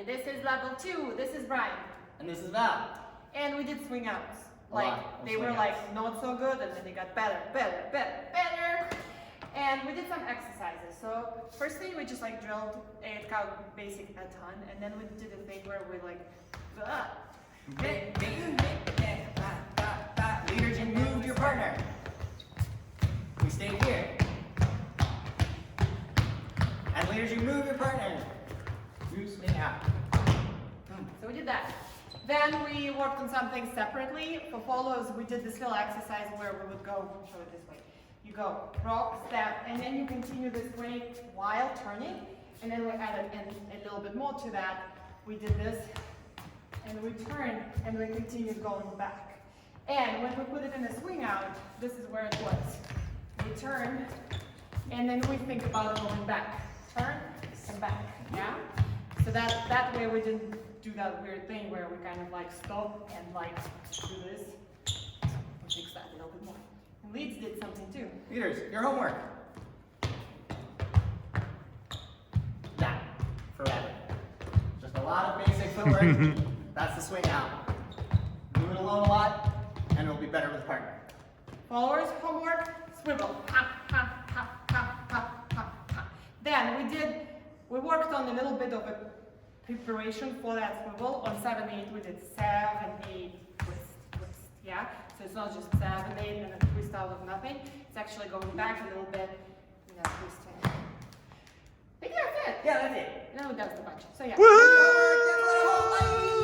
This is level 2. This is Brian. And this is Val. And we did swing outs. They swing were outs. like not so good, and then they got better. And we did some exercises. So first thing we just like drilled it out basic a ton, and then we did a thing where we like Leaders, you move your partner. We stay here. And leaders, you move your partner. You swing out. So we did that. Then we worked on something separately. For follows, we did this little exercise where we would go, show it this way. You go, rock, step, and then you continue this way while turning. And then we added a little bit more to that. We did this, and we turned, and we continued going back. And when we put it in a swing out, this is where it was. We turn, and then we think about going back. Turn and back, yeah? So that way we didn't do that weird thing where we kind of like stop and like do this. We'll fix that a little bit more. And leads did something too. Leaders, your homework. That, forever. Just a lot of basic footwork. That's the swing out. Move it alone a lot, and it'll be better with a partner. Followers, homework, swivel. Ha, ha, ha, ha, ha, ha, ha. Then we worked on a little bit of a preparation for that swivel. On 7-8 we did 7-8 twist, yeah? So it's not just 7-8 and a twist out of nothing. It's actually going back a little bit and then twisting. I think that's it. Yeah, that's it. No, that was a bunch. So yeah. Woohoo!